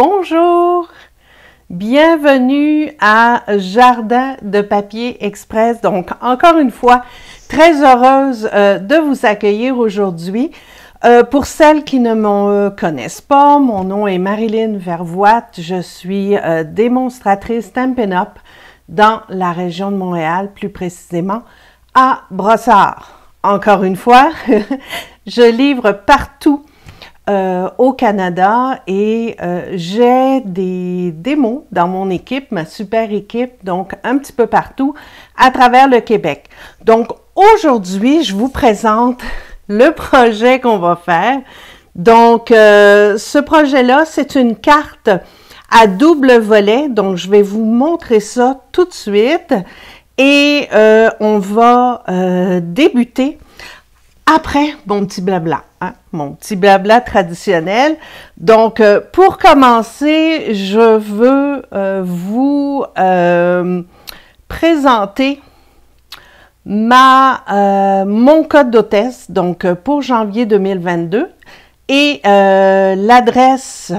Bonjour, bienvenue à Jardin de Papier Express. Donc, encore une fois, très heureuse de vous accueillir aujourd'hui. Pour celles qui ne me connaissent pas, mon nom est Marilyn Vervoite. Je suis démonstratrice Stampin' Up! Dans la région de Montréal, plus précisément à Brossard. Encore une fois, je livre partout au Canada et j'ai des démos dans mon équipe, ma super équipe, donc un petit peu partout à travers le Québec. Donc aujourd'hui, je vous présente le projet qu'on va faire. Donc ce projet-là, c'est une carte à double volet, donc je vais vous montrer ça tout de suite et on va débuter après mon petit blabla, hein, mon petit blabla traditionnel. Donc, pour commencer, je veux vous présenter mon code d'hôtesse, donc pour janvier 2022, et l'adresse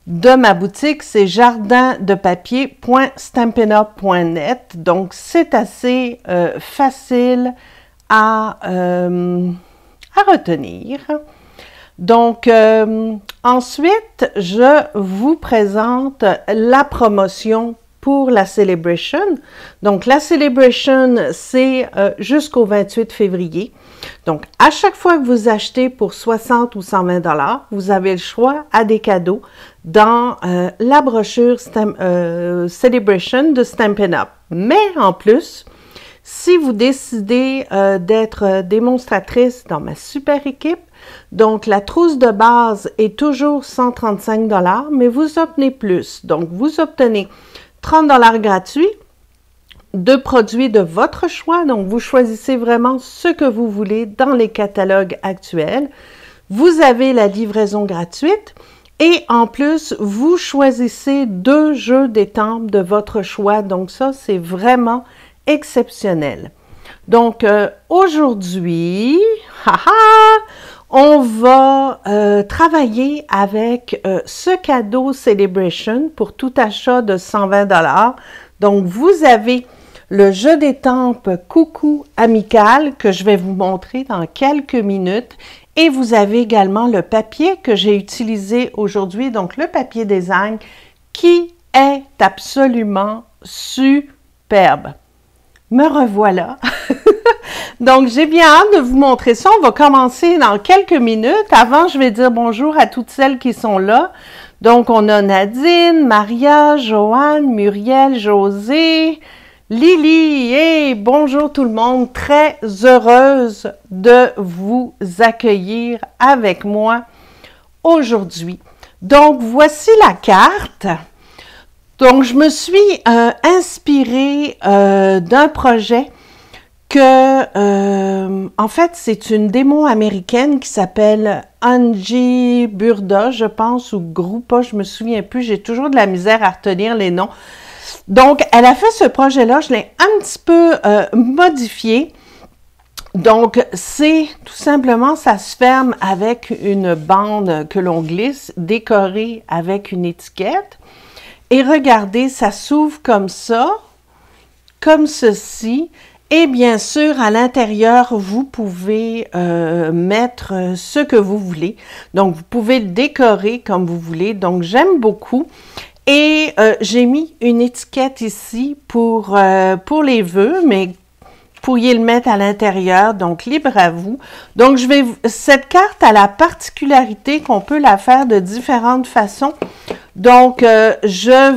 de ma boutique, c'est jardindepapier.stampinup.net. Donc, c'est assez facile à retenir. Donc, ensuite, je vous présente la promotion pour la Celebration. Donc, la Celebration, c'est jusqu'au 28 février. Donc, à chaque fois que vous achetez pour 60 ou 120 $, vous avez le choix à des cadeaux dans la brochure Celebration de Stampin' Up! Mais en plus, si vous décidez d'être démonstratrice dans ma super équipe, donc la trousse de base est toujours 135 $, mais vous obtenez plus. Donc, vous obtenez 30 $ gratuits de produits de votre choix. Donc, vous choisissez vraiment ce que vous voulez dans les catalogues actuels. Vous avez la livraison gratuite et en plus, vous choisissez 2 jeux d'étampes de votre choix. Donc, ça, c'est vraiment exceptionnel. Donc, aujourd'hui, on va travailler avec ce cadeau Celebration pour tout achat de 120 $. Donc, vous avez le jeu d'étampes Coucou Amical que je vais vous montrer dans quelques minutes. Et vous avez également le papier que j'ai utilisé aujourd'hui, donc le papier design qui est absolument superbe. Me revoilà. Donc, j'ai bien hâte de vous montrer ça. On va commencer dans quelques minutes. Avant, je vais dire bonjour à toutes celles qui sont là. Donc, on a Nadine, Maria, Joanne, Muriel, José, Lily et bonjour tout le monde. Très heureuse de vous accueillir avec moi aujourd'hui. Donc, voici la carte. Donc, je me suis inspirée d'un projet que, en fait, c'est une démo américaine qui s'appelle Angie Burda, je pense, ou Groupa, je me souviens plus, j'ai toujours de la misère à retenir les noms. Donc, elle a fait ce projet-là, je l'ai un petit peu modifié. Donc, c'est tout simplement, ça se ferme avec une bande que l'on glisse, décorée avec une étiquette. Et regardez, ça s'ouvre comme ça, comme ceci. Et bien sûr, à l'intérieur, vous pouvez mettre ce que vous voulez. Donc, vous pouvez le décorer comme vous voulez. Donc, j'aime beaucoup. Et j'ai mis une étiquette ici pour les vœux, mais vous pourriez le mettre à l'intérieur. Donc, libre à vous. Donc, cette carte a la particularité qu'on peut la faire de différentes façons. Donc, je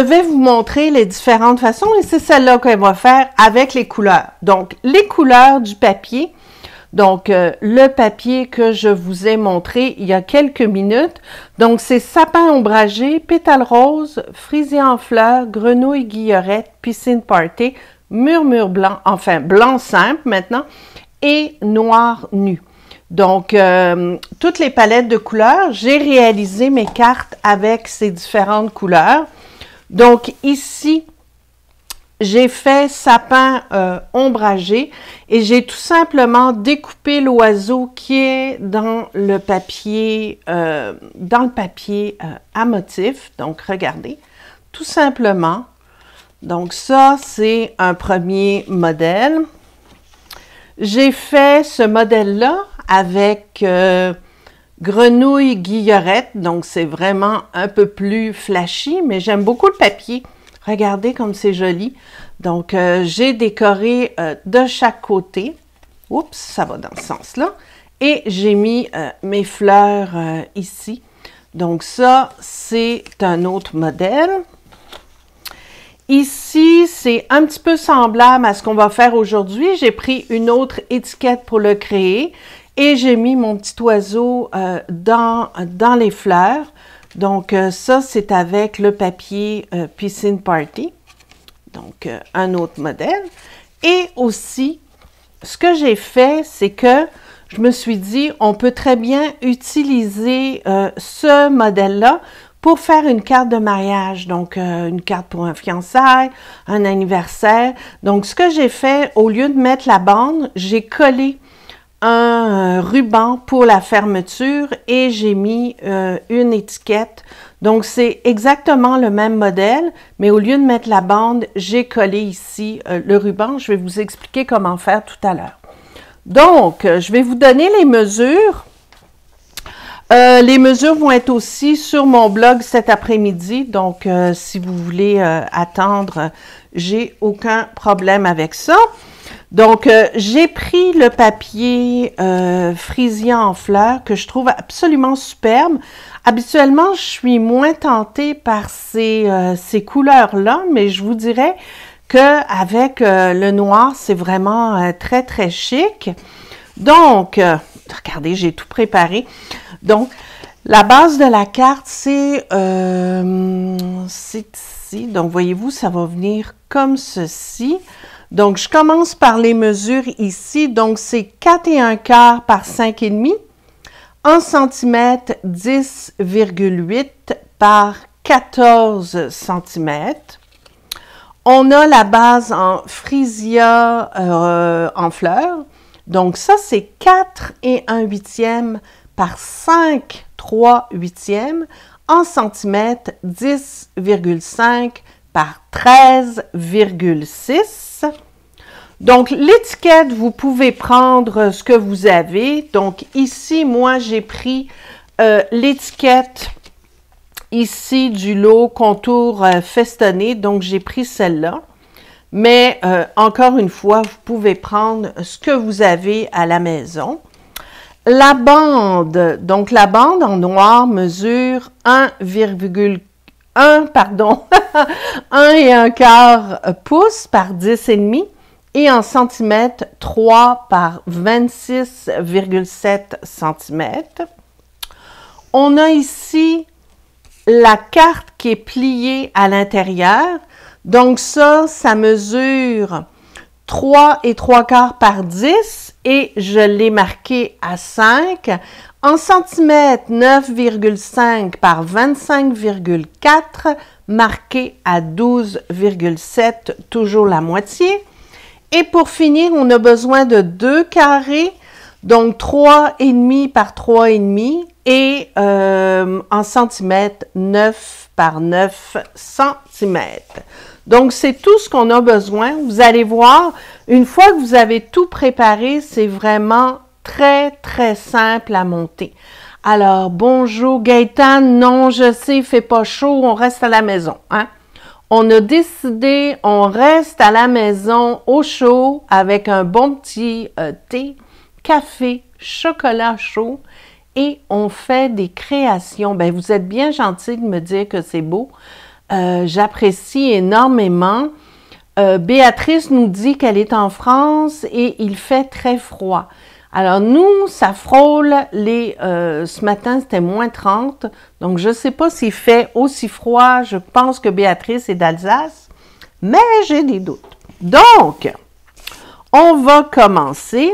vais vous montrer les différentes façons et c'est celle-là qu'on va faire avec les couleurs. Donc, les couleurs du papier. Donc, le papier que je vous ai montré il y a quelques minutes. Donc, c'est sapin ombragé, pétale rose, frisier en fleurs, grenouille guillerette, piscine party, murmure blanc, enfin blanc simple maintenant, et noir nu. Donc, toutes les palettes de couleurs, j'ai réalisé mes cartes avec ces différentes couleurs. Donc, ici, j'ai fait sapin ombragé et j'ai tout simplement découpé l'oiseau qui est dans le papier, à motif. Donc, regardez, tout simplement. Donc, ça, c'est un premier modèle. J'ai fait ce modèle-là avec grenouille guillerette, donc c'est vraiment un peu plus flashy, mais j'aime beaucoup le papier. Regardez comme c'est joli. Donc, j'ai décoré de chaque côté. Oups, ça va dans ce sens-là. Et j'ai mis mes fleurs ici. Donc, ça, c'est un autre modèle. Ici, c'est un petit peu semblable à ce qu'on va faire aujourd'hui. J'ai pris une autre étiquette pour le créer et j'ai mis mon petit oiseau dans les fleurs. Donc, ça, c'est avec le papier Piscine Party. Donc, un autre modèle. Et aussi, ce que j'ai fait, c'est que je me suis dit, on peut très bien utiliser ce modèle-là pour faire une carte de mariage, donc une carte pour un fiançailles, un anniversaire. Donc, ce que j'ai fait, au lieu de mettre la bande, j'ai collé un ruban pour la fermeture et j'ai mis une étiquette. Donc, c'est exactement le même modèle, mais au lieu de mettre la bande, j'ai collé ici le ruban. Je vais vous expliquer comment faire tout à l'heure. Donc, je vais vous donner les mesures. Les mesures vont être aussi sur mon blog cet après-midi, donc si vous voulez attendre, j'ai aucun problème avec ça. Donc, j'ai pris le papier Frisia en fleurs que je trouve absolument superbe. Habituellement, je suis moins tentée par ces couleurs-là, mais je vous dirais qu'avec le noir, c'est vraiment très, très chic. Donc, regardez, j'ai tout préparé. Donc, la base de la carte, c'est ici. Donc, voyez-vous, ça va venir comme ceci. Donc, je commence par les mesures ici. Donc, c'est 4 1/4 par 5,5 en centimètres, 10,8 par 14 centimètres. On a la base en Frisia en fleurs. Donc, ça, c'est 4 1/8 par 5 3/8 en centimètres, 10,5 par 13,6. Donc, l'étiquette, vous pouvez prendre ce que vous avez. Donc, ici, moi, j'ai pris l'étiquette ici du lot contour festonné. Donc, j'ai pris celle-là. Mais, encore une fois, vous pouvez prendre ce que vous avez à la maison. La bande, donc la bande en noir mesure 1,1 pouces par 10,5 et en centimètres 3 par 26,7 centimètres. On a ici la carte qui est pliée à l'intérieur. Donc ça mesure 3 3/4 par 10 et je l'ai marqué à 5. En centimètres, 9,5 par 25,4, marqué à 12,7, toujours la moitié. Et pour finir, on a besoin de 2 carrés, donc 3,5 par 3,5 et en centimètres, 9 par 9 centimètres. Donc, c'est tout ce qu'on a besoin. Vous allez voir, une fois que vous avez tout préparé, c'est vraiment très, très simple à monter. Alors, bonjour Gaëtan, non, je sais, il fait pas chaud, on reste à la maison, hein? On a décidé, on reste à la maison au chaud avec un bon petit thé, café, chocolat chaud et on fait des créations. Ben, vous êtes bien gentil de me dire que c'est beau. J'apprécie énormément. Béatrice nous dit qu'elle est en France et il fait très froid. Alors nous, ça frôle ce matin, c'était moins 30. Donc, je ne sais pas s'il fait aussi froid. Je pense que Béatrice est d'Alsace, mais j'ai des doutes. Donc, on va commencer.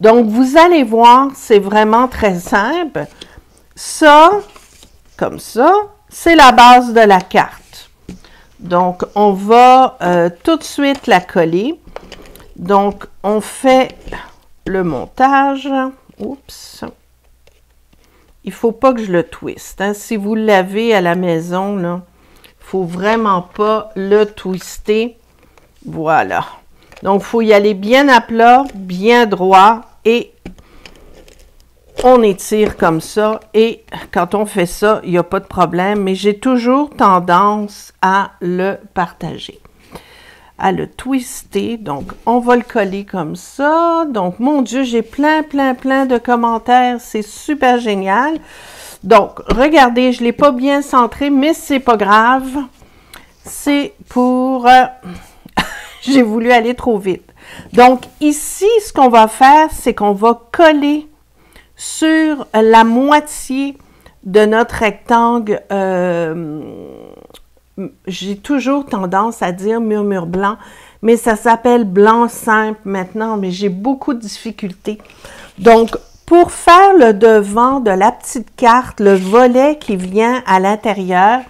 Donc, vous allez voir, c'est vraiment très simple. Ça, comme ça, c'est la base de la carte. Donc, on va tout de suite la coller. Donc, on fait le montage. Oups! Il ne faut pas que je le twiste. Hein. Si vous l'avez à la maison, là, il ne faut vraiment pas le twister. Voilà. Donc, il faut y aller bien à plat, bien droit et on étire comme ça. Et quand on fait ça, il n'y a pas de problème. Mais j'ai toujours tendance à le partager, à le twister. Donc, on va le coller comme ça. Donc, mon Dieu, j'ai plein de commentaires. C'est super génial. Donc, regardez, je ne l'ai pas bien centré, mais c'est pas grave. C'est pour... j'ai voulu aller trop vite. Donc, ici, ce qu'on va faire, c'est qu'on va coller sur la moitié de notre rectangle. J'ai toujours tendance à dire murmure blanc, mais ça s'appelle blanc simple maintenant, mais j'ai beaucoup de difficultés. Donc, pour faire le devant de la petite carte, le volet qui vient à l'intérieur,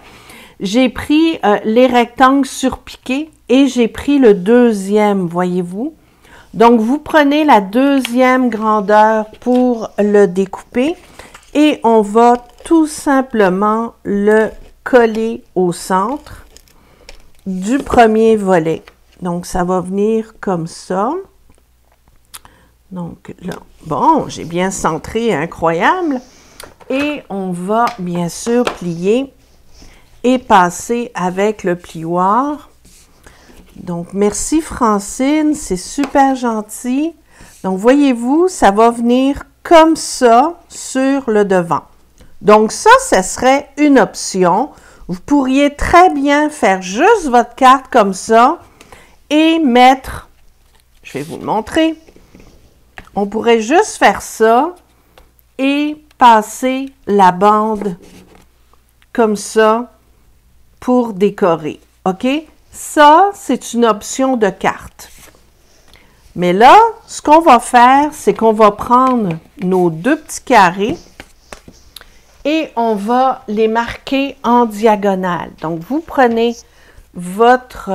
j'ai pris les rectangles surpiqués et j'ai pris le deuxième, voyez-vous. Donc, vous prenez la deuxième grandeur pour le découper et on va tout simplement le coller au centre du premier volet. Donc, ça va venir comme ça. Donc, là, bon, j'ai bien centré, incroyable. Et on va bien sûr plier et passer avec le plioir. Donc, merci Francine, c'est super gentil. Donc, voyez-vous, ça va venir comme ça sur le devant. Donc, ça serait une option. Vous pourriez très bien faire juste votre carte comme ça et mettre, je vais vous le montrer, on pourrait juste faire ça et passer la bande comme ça pour décorer, OK? Ça, c'est une option de carte. Mais là, ce qu'on va faire, c'est qu'on va prendre nos deux petits carrés et on va les marquer en diagonale. Donc, vous prenez votre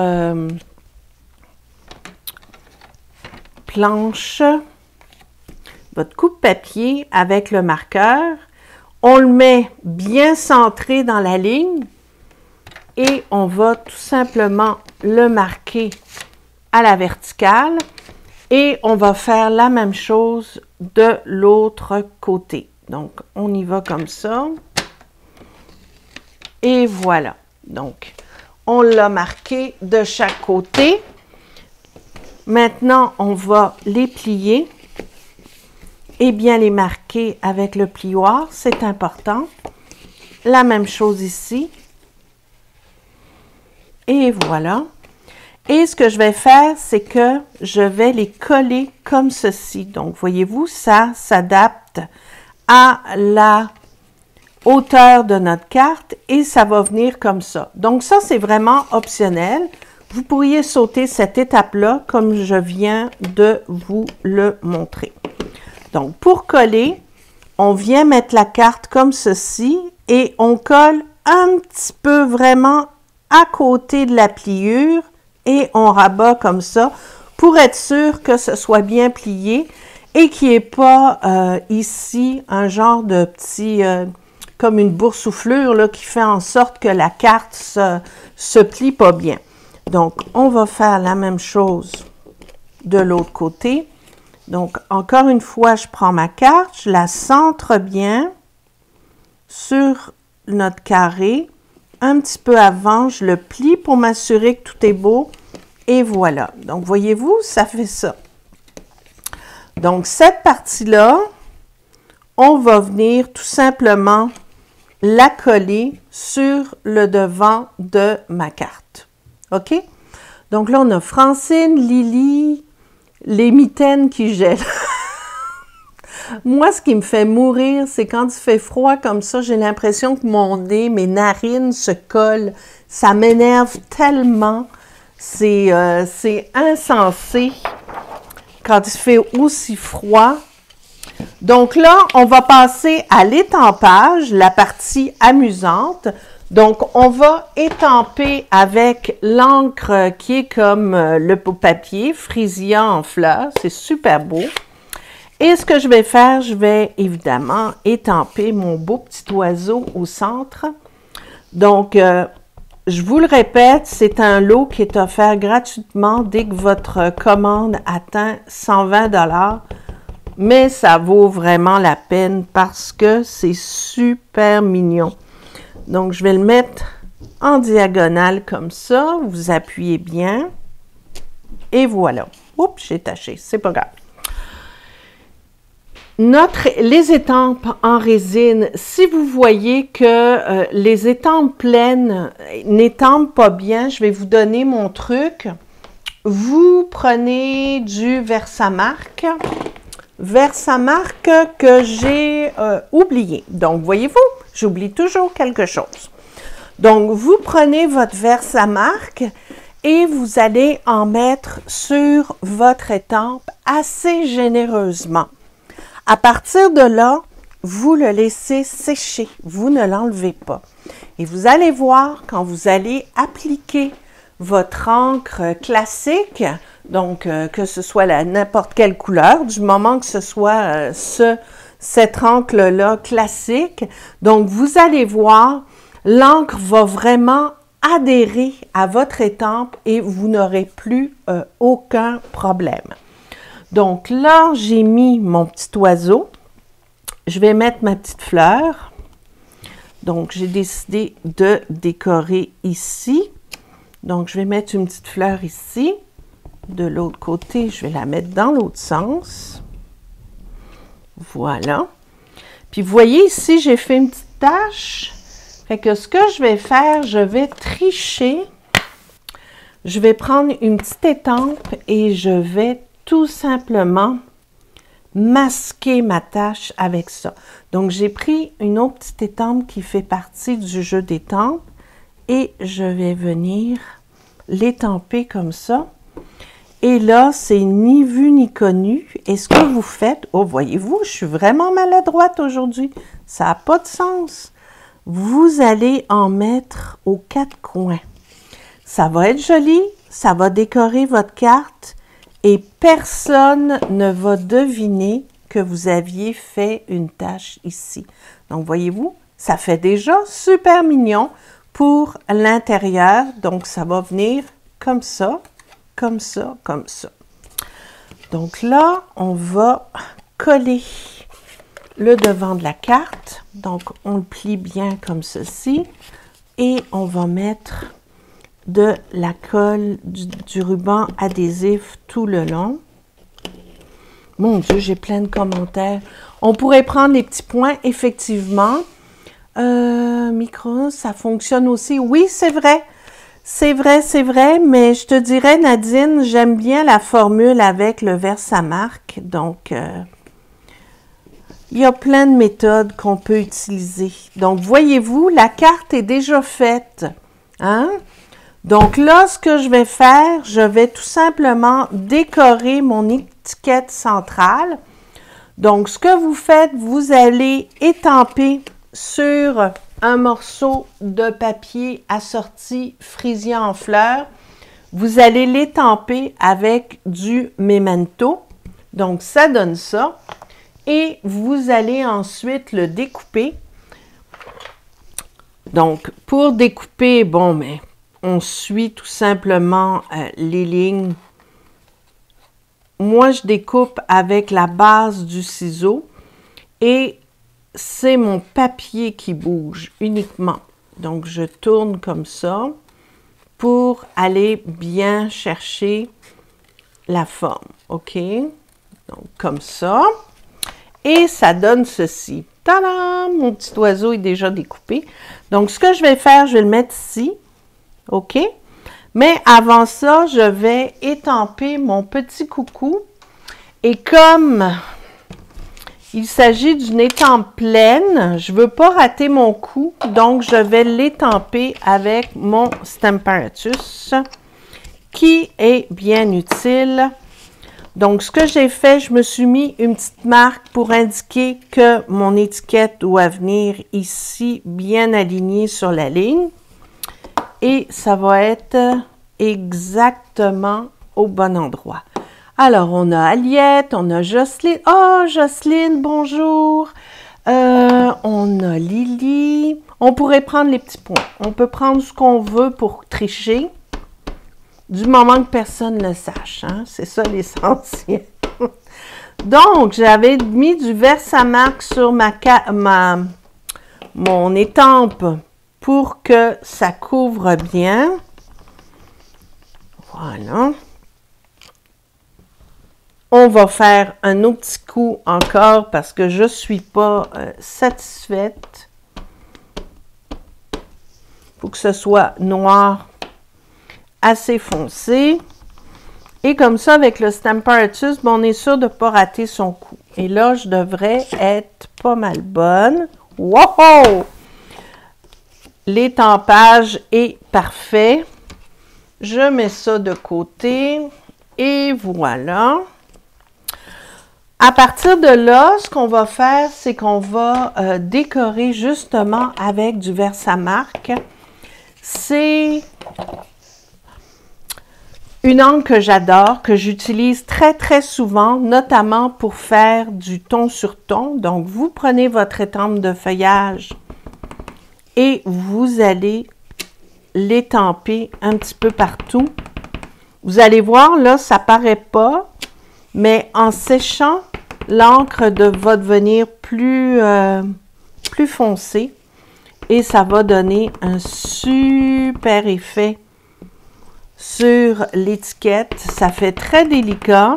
planche, votre coupe-papier avec le marqueur. On le met bien centré dans la ligne et on va tout simplement le marquer à la verticale et on va faire la même chose de l'autre côté. Donc, on y va comme ça. Et voilà. Donc, on l'a marqué de chaque côté. Maintenant, on va les plier et bien les marquer avec le plioir. C'est important. La même chose ici. Et voilà. Et ce que je vais faire, c'est que je vais les coller comme ceci. Donc, voyez-vous, ça s'adapte à la hauteur de notre carte et ça va venir comme ça. Donc, ça, c'est vraiment optionnel. Vous pourriez sauter cette étape-là comme je viens de vous le montrer. Donc, pour coller, on vient mettre la carte comme ceci et on colle un petit peu vraiment à côté de la pliure et on rabat comme ça pour être sûr que ce soit bien plié et qu'il n'y ait pas ici un genre de petit, comme une boursouflure là, qui fait en sorte que la carte se plie pas bien. Donc, on va faire la même chose de l'autre côté. Donc, encore une fois, je prends ma carte, je la centre bien sur notre carré. Un petit peu avant, je le plie pour m'assurer que tout est beau. Et voilà. Donc, voyez-vous, ça fait ça. Donc, cette partie-là, on va venir tout simplement la coller sur le devant de ma carte. OK? Donc là, on a Francine, Lily, les mitaines qui gèlent. Moi, ce qui me fait mourir, c'est quand il fait froid comme ça, j'ai l'impression que mon nez, mes narines se collent. Ça m'énerve tellement. C'est insensé quand il fait aussi froid. Donc là, on va passer à l'étampage, la partie amusante. Donc, on va étamper avec l'encre qui est comme le papier, Frisia en fleurs. C'est super beau. Et ce que je vais faire, je vais évidemment étamper mon beau petit oiseau au centre. Donc, je vous le répète, c'est un lot qui est offert gratuitement dès que votre commande atteint 120 $. Mais ça vaut vraiment la peine parce que c'est super mignon. Donc, je vais le mettre en diagonale comme ça. Vous appuyez bien. Et voilà. Oups, j'ai taché. C'est pas grave. Les étampes en résine, si vous voyez que les étampes pleines n'étampent pas bien, je vais vous donner mon truc. Vous prenez du Versamark. Versamark que j'ai oublié. Donc, voyez-vous, j'oublie toujours quelque chose. Donc, vous prenez votre Versamark et vous allez en mettre sur votre étampe assez généreusement. À partir de là, vous le laissez sécher. Vous ne l'enlevez pas. Et vous allez voir quand vous allez appliquer votre encre classique, donc que ce soit n'importe quelle couleur, du moment que ce soit cette encre-là classique. Donc, vous allez voir, l'encre va vraiment adhérer à votre étampe et vous n'aurez plus aucun problème. Donc là, j'ai mis mon petit oiseau. Je vais mettre ma petite fleur. Donc, j'ai décidé de décorer ici. Donc, je vais mettre une petite fleur ici. De l'autre côté, je vais la mettre dans l'autre sens. Voilà. Puis, vous voyez ici, j'ai fait une petite tache. Fait que ce que je vais faire, je vais tricher. Je vais prendre une petite étampe et je vais tout simplement masquer ma tache avec ça. Donc, j'ai pris une autre petite étampe qui fait partie du jeu d'étampes et je vais venir l'étamper comme ça. Et là, c'est ni vu ni connu. Et ce que vous faites, oh, voyez-vous, je suis vraiment maladroite aujourd'hui. Ça n'a pas de sens. Vous allez en mettre aux 4 coins. Ça va être joli, ça va décorer votre carte. Et personne ne va deviner que vous aviez fait une tache ici. Donc, voyez-vous, ça fait déjà super mignon pour l'intérieur. Donc, ça va venir comme ça, comme ça, comme ça. Donc là, on va coller le devant de la carte. Donc, on le plie bien comme ceci. Et on va mettre de la colle, du ruban adhésif tout le long. Mon Dieu, j'ai plein de commentaires. On pourrait prendre les petits points, effectivement. Micro, ça fonctionne aussi. Oui, c'est vrai. C'est vrai, c'est vrai. Mais je te dirais, Nadine, j'aime bien la formule avec le Versamark. Donc, il y a plein de méthodes qu'on peut utiliser. Donc, voyez-vous, la carte est déjà faite. Hein? Donc là, ce que je vais faire, je vais tout simplement décorer mon étiquette centrale. Donc, ce que vous faites, vous allez étamper sur un morceau de papier assorti Frisia en fleurs. Vous allez l'étamper avec du Memento. Donc, ça donne ça. Et vous allez ensuite le découper. Donc, pour découper, bon, mais on suit tout simplement les lignes. Moi, je découpe avec la base du ciseau et c'est mon papier qui bouge uniquement. Donc, je tourne comme ça pour aller bien chercher la forme. OK? Donc, comme ça. Et ça donne ceci. Tadam! Mon petit oiseau est déjà découpé. Donc, ce que je vais faire, je vais le mettre ici. OK? Mais avant ça, je vais étamper mon petit coucou. Et comme il s'agit d'une étampe pleine, je ne veux pas rater mon coup. Donc, je vais l'étamper avec mon Stamparatus qui est bien utile. Donc, ce que j'ai fait, je me suis mis une petite marque pour indiquer que mon étiquette doit venir ici, bien alignée sur la ligne. Et ça va être exactement au bon endroit. Alors, on a Aliette, on a Jocelyne. Oh, Jocelyne, bonjour. On a Lily. On pourrait prendre les petits points. On peut prendre ce qu'on veut pour tricher, du moment que personne ne le sache. Hein? C'est ça l'essentiel. Donc, j'avais mis du Versamark sur mon étampe pour que ça couvre bien. Voilà. On va faire un autre petit coup encore parce que je ne suis pas satisfaite. Il faut que ce soit noir assez foncé. Et comme ça, avec le Stamper Artist, on est sûr de ne pas rater son coup. Et là, je devrais être pas mal bonne. Wow! L'étampage est parfait. Je mets ça de côté. Et voilà. À partir de là, ce qu'on va faire, c'est qu'on va décorer justement avec du Versamark. C'est une encre que j'adore, que j'utilise très, très souvent, notamment pour faire du ton sur ton. Donc, vous prenez votre étampe de feuillage et vous allez l'étamper un petit peu partout. Vous allez voir, là, ça paraît pas, mais en séchant, l'encre va devenir plus foncée et ça va donner un super effet sur l'étiquette. Ça fait très délicat,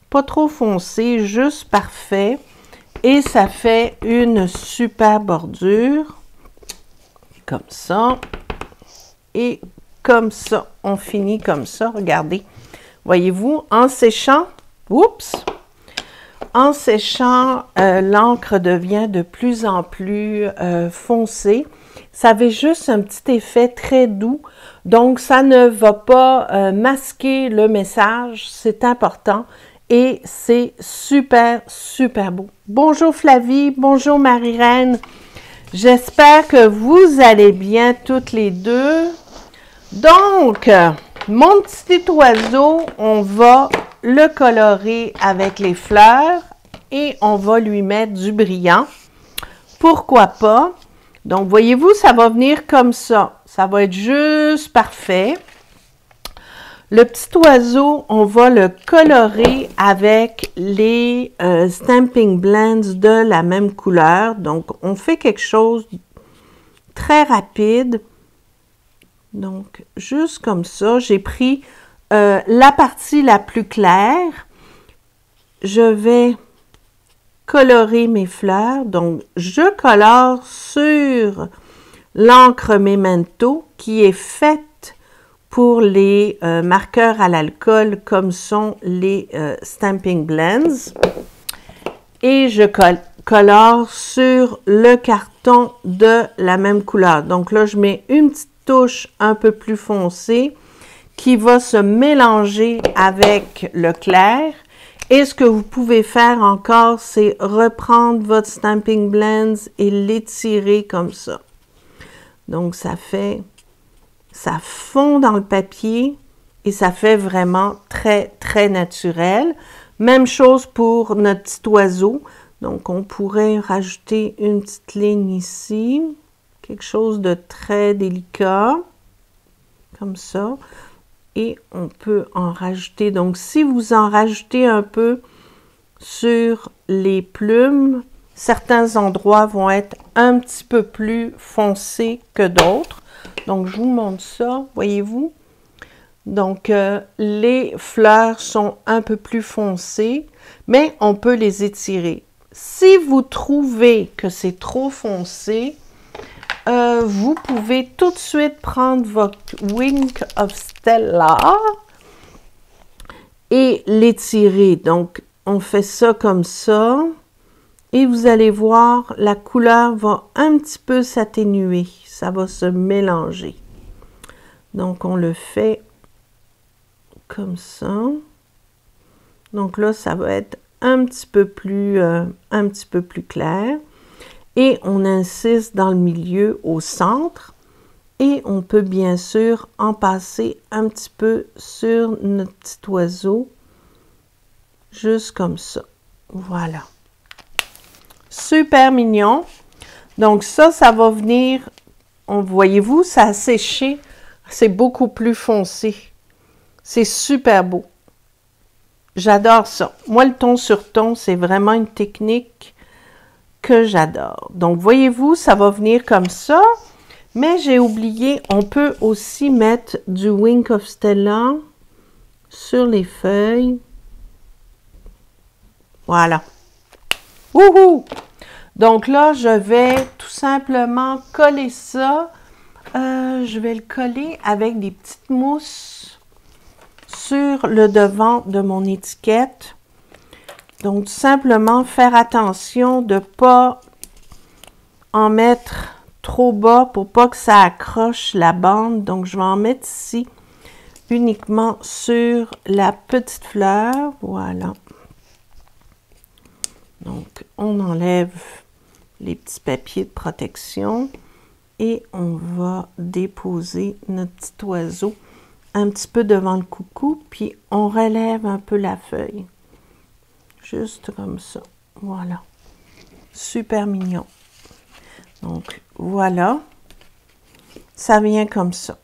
pas trop foncé, juste parfait. Et ça fait une super bordure. Comme ça. Et comme ça. On finit comme ça. Regardez. Voyez-vous, en séchant, oups! En séchant, l'encre devient de plus en plus foncée. Ça avait juste un petit effet très doux. Donc, ça ne va pas masquer le message. C'est important. Et c'est super, super beau. Bonjour Flavie. Bonjour Marie-Reine. J'espère que vous allez bien toutes les deux. Donc, mon petit oiseau, on va le colorer avec les fleurs et on va lui mettre du brillant. Pourquoi pas? Donc, voyez-vous, ça va venir comme ça. Ça va être juste parfait. Le petit oiseau, on va le colorer avec les Stamping Blends de la même couleur. Donc, on fait quelque chose de très rapide. Donc, juste comme ça, j'ai pris la partie la plus claire. Je vais colorer mes fleurs. Donc, je colore sur l'encre Memento qui est faite pour les marqueurs à l'alcool comme sont les Stamping Blends. Et je colore sur le carton de la même couleur. Donc là, je mets une petite touche un peu plus foncée qui va se mélanger avec le clair. Et ce que vous pouvez faire encore, c'est reprendre votre Stamping Blends et l'étirer comme ça. Donc, ça fond dans le papier et ça fait vraiment très, très naturel. Même chose pour notre petit oiseau. Donc, on pourrait rajouter une petite ligne ici. Quelque chose de très délicat. Comme ça. Et on peut en rajouter. Donc, si vous en rajoutez un peu sur les plumes, certains endroits vont être un petit peu plus foncés que d'autres. Donc, je vous montre ça, voyez-vous? Donc, les fleurs sont un peu plus foncées, mais on peut les étirer. Si vous trouvez que c'est trop foncé, vous pouvez tout de suite prendre votre Wink of Stella et l'étirer. Donc, on fait ça comme ça. Et vous allez voir, la couleur va un petit peu s'atténuer. Ça va se mélanger. Donc, on le fait comme ça. Donc là, ça va être un petit peu plus clair. Et on insiste dans le milieu, au centre. Et on peut bien sûr en passer un petit peu sur notre petit oiseau. Juste comme ça. Voilà. Super mignon. Donc ça va venir, voyez-vous, ça a séché. C'est beaucoup plus foncé. C'est super beau. J'adore ça. Moi, le ton sur ton, c'est vraiment une technique que j'adore. Donc, voyez-vous, ça va venir comme ça. Mais j'ai oublié, on peut aussi mettre du Wink of Stella sur les feuilles. Voilà. Wouhou! Donc là, je vais tout simplement coller ça. Je vais le coller avec des petites mousses sur le devant de mon étiquette. Donc, tout simplement faire attention de ne pas en mettre trop bas pour pas que ça accroche la bande. Donc, je vais en mettre ici uniquement sur la petite fleur. Voilà. Donc, on enlève les petits papiers de protection et on va déposer notre petit oiseau un petit peu devant le coucou, puis on relève un peu la feuille. Juste comme ça. Voilà. Super mignon. Donc, voilà. Ça vient comme ça.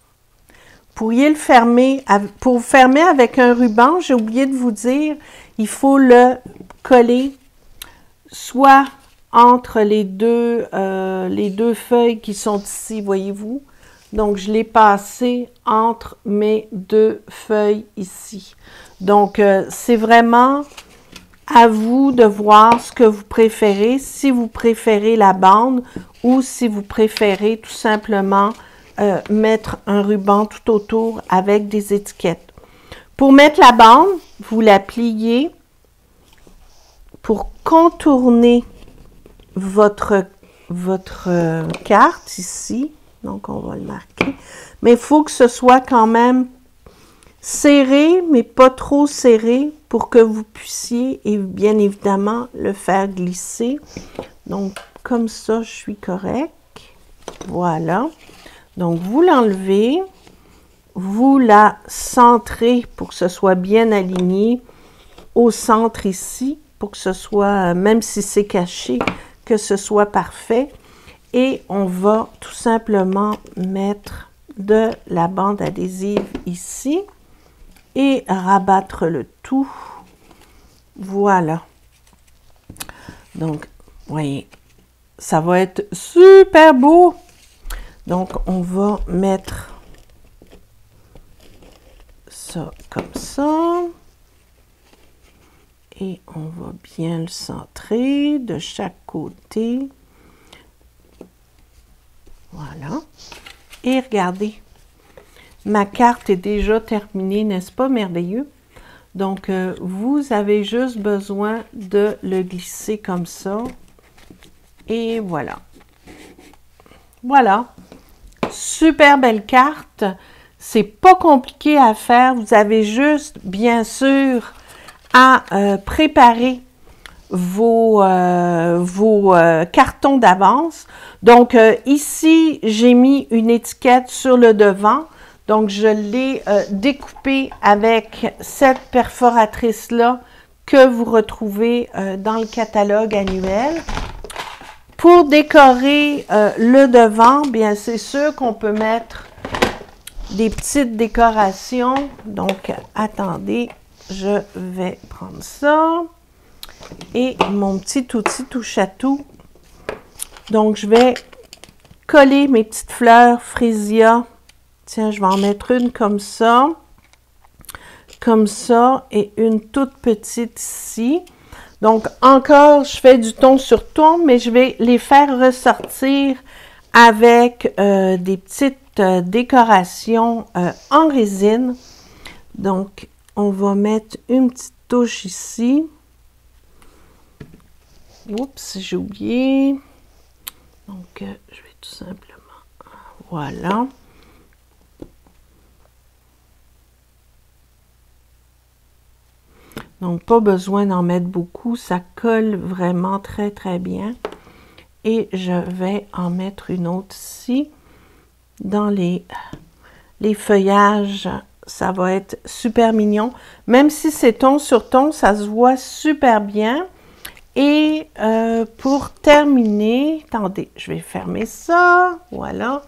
Vous pourriez le fermer, pour fermer avec un ruban, j'ai oublié de vous dire, il faut le coller soit entre les deux feuilles qui sont ici, voyez-vous. Donc, je l'ai passé entre mes deux feuilles ici. Donc, c'est vraiment à vous de voir ce que vous préférez, si vous préférez la bande ou si vous préférez tout simplement mettre un ruban tout autour avec des étiquettes. Pour mettre la bande, vous la pliez pour contourner votre carte ici. Donc, on va le marquer. Mais il faut que ce soit quand même serré, mais pas trop serré pour que vous puissiez, et bien évidemment, le faire glisser. Donc, comme ça, je suis correct. Voilà. Donc, vous l'enlevez. Vous la centrez pour que ce soit bien aligné au centre ici, pour que ce soit, même si c'est caché, que ce soit parfait. Et on va tout simplement mettre de la bande adhésive ici et rabattre le tout. Voilà. Donc, voyez, ça va être super beau. Donc, on va mettre ça comme ça. Et on va bien le centrer de chaque côté. Voilà. Et regardez, ma carte est déjà terminée, n'est-ce pas merveilleux? Donc, vous avez juste besoin de le glisser comme ça. Et voilà. Voilà. Super belle carte. C'est pas compliqué à faire. Vous avez juste, bien sûr, à préparer vos cartons d'avance. Donc, ici, j'ai mis une étiquette sur le devant. Donc, je l'ai découpé avec cette perforatrice-là que vous retrouvez dans le catalogue annuel. Pour décorer le devant, bien, c'est sûr qu'on peut mettre des petites décorations. Donc, attendez, je vais prendre ça. Et mon petit outil touche à tout. Donc, je vais coller mes petites fleurs Freesia. Tiens, je vais en mettre une comme ça, et une toute petite ici. Donc, encore, je fais du ton sur ton, mais je vais les faire ressortir avec des petites décorations en résine. Donc, on va mettre une petite touche ici. Oups, j'ai oublié. Donc, je vais tout simplement... Voilà. Donc, pas besoin d'en mettre beaucoup. Ça colle vraiment très, très bien. Et je vais en mettre une autre ici. Dans les feuillages, ça va être super mignon. Même si c'est ton sur ton, ça se voit super bien. Et pour terminer, attendez, je vais fermer ça. Voilà.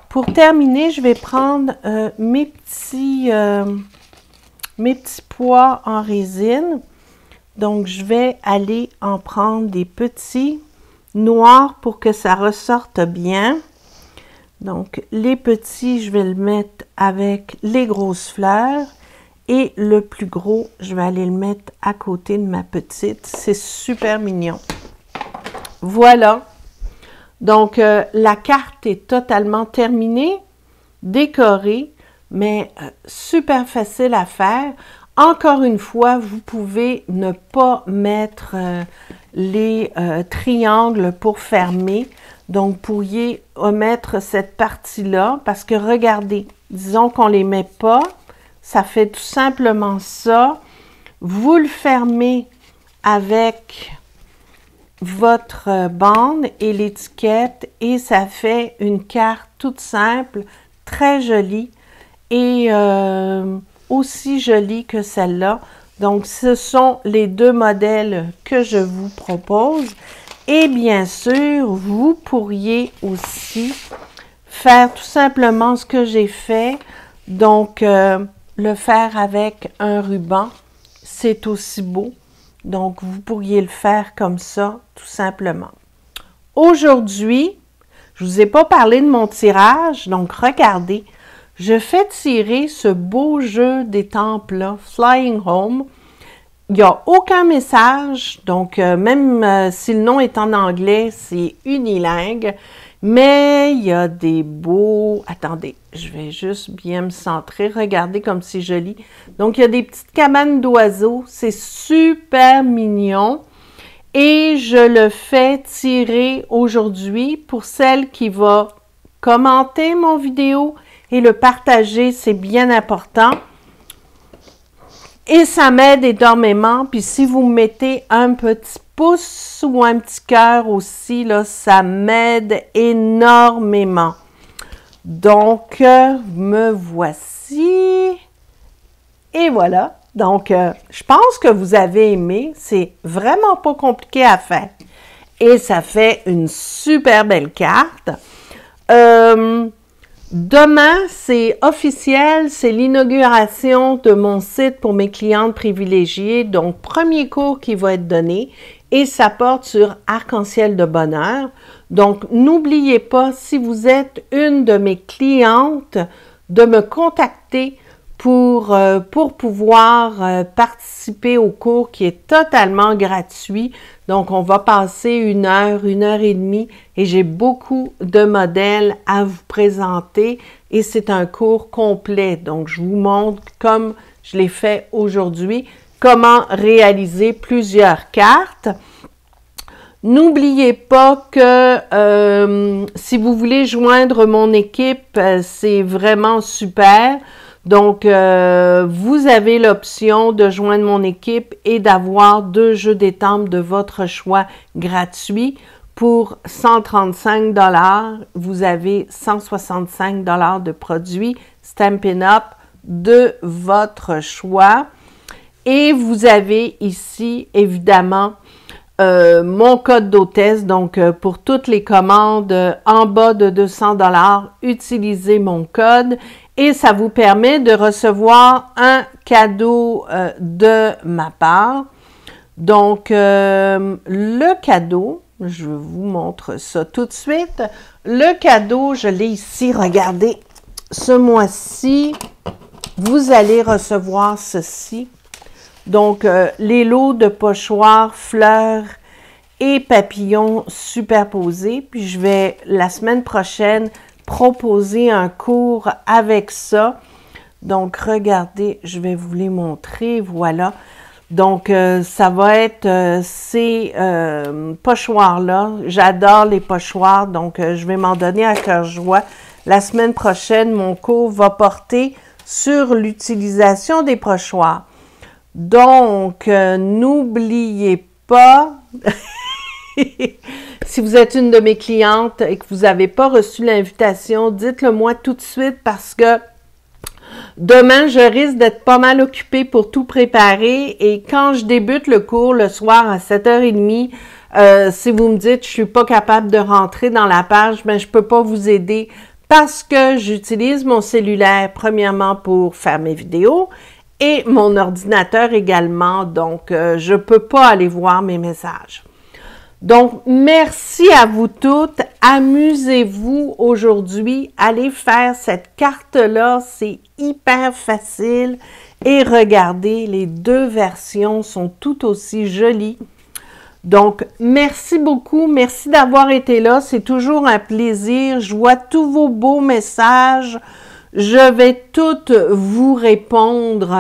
Pour terminer, je vais prendre mes petits pois en résine. Donc, je vais aller en prendre des petits noirs pour que ça ressorte bien. Donc, les petits, je vais le mettre avec les grosses fleurs. Et le plus gros, je vais aller le mettre à côté de ma petite. C'est super mignon. Voilà. Donc, la carte est totalement terminée, décorée, mais super facile à faire. Encore une fois, vous pouvez ne pas mettre les triangles pour fermer. Donc, vous pourriez omettre cette partie-là parce que regardez, disons qu'on ne les met pas, ça fait tout simplement ça. Vous le fermez avec votre bande et l'étiquette et ça fait une carte toute simple, très jolie et aussi jolie que celle-là. Donc, ce sont les deux modèles que je vous propose. Et bien sûr, vous pourriez aussi faire tout simplement ce que j'ai fait. Donc, le faire avec un ruban, c'est aussi beau. Donc, vous pourriez le faire comme ça, tout simplement. Aujourd'hui, je ne vous ai pas parlé de mon tirage. Donc, regardez, je fais tirer ce beau jeu d'étampes-là, Flying Home. Il n'y a aucun message, donc même si le nom est en anglais, c'est unilingue, mais il y a des beaux... Attendez, je vais juste bien me centrer, regardez comme c'est joli. Donc, il y a des petites cabanes d'oiseaux, c'est super mignon. Et je le fais tirer aujourd'hui pour celle qui va commenter mon vidéo et le partager, c'est bien important. Et ça m'aide énormément. Puis si vous me mettez un petit pouce ou un petit cœur aussi, là, ça m'aide énormément. Donc, me voici. Et voilà. Donc, je pense que vous avez aimé. C'est vraiment pas compliqué à faire. Et ça fait une super belle carte. Demain, c'est officiel, c'est l'inauguration de mon site pour mes clientes privilégiées. Donc, premier cours qui va être donné et ça porte sur Arc-en-ciel de bonheur. Donc, n'oubliez pas, si vous êtes une de mes clientes, de me contacter pour pouvoir participer au cours qui est totalement gratuit. Donc, on va passer 1 heure, 1 heure et demie et j'ai beaucoup de modèles à vous présenter et c'est un cours complet. Donc, je vous montre, comme je l'ai fait aujourd'hui, comment réaliser plusieurs cartes. N'oubliez pas que si vous voulez joindre mon équipe, c'est vraiment super. Donc, vous avez l'option de joindre mon équipe et d'avoir 2 jeux d'étampes de votre choix gratuits. Pour 135 $, vous avez 165 $ de produits Stampin' Up! De votre choix. Et vous avez ici, évidemment, mon code d'hôtesse. Donc, pour toutes les commandes en bas de 200 $, utilisez mon code. Et ça vous permet de recevoir un cadeau de ma part. Donc, le cadeau, je vous montre ça tout de suite. Le cadeau, je l'ai ici, regardez, ce mois-ci, vous allez recevoir ceci. Donc, les lots de pochoirs, fleurs et papillons superposés. Puis, je vais, la semaine prochaine, proposer un cours avec ça. Donc, regardez, je vais vous les montrer. Voilà. Donc, ça va être ces pochoirs-là. J'adore les pochoirs, donc je vais m'en donner à cœur joie. La semaine prochaine, mon cours va porter sur l'utilisation des pochoirs. Donc, n'oubliez pas, si vous êtes une de mes clientes et que vous n'avez pas reçu l'invitation, dites-le moi tout de suite parce que demain, je risque d'être pas mal occupée pour tout préparer et quand je débute le cours le soir à 7h30, si vous me dites je suis pas capable de rentrer dans la page, ben je peux pas vous aider parce que j'utilise mon cellulaire premièrement pour faire mes vidéos et mon ordinateur également, donc je peux pas aller voir mes messages. Donc, merci à vous toutes. Amusez-vous aujourd'hui. Allez faire cette carte-là. C'est hyper facile. Et regardez, les deux versions sont tout aussi jolies. Donc, merci beaucoup. Merci d'avoir été là. C'est toujours un plaisir. Je vois tous vos beaux messages. Je vais toutes vous répondre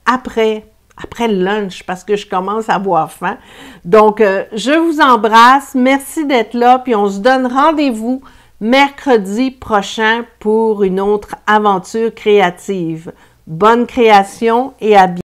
après le lunch parce que je commence à avoir faim. Donc, je vous embrasse. Merci d'être là. Puis, on se donne rendez-vous mercredi prochain pour une autre aventure créative. Bonne création et à bientôt.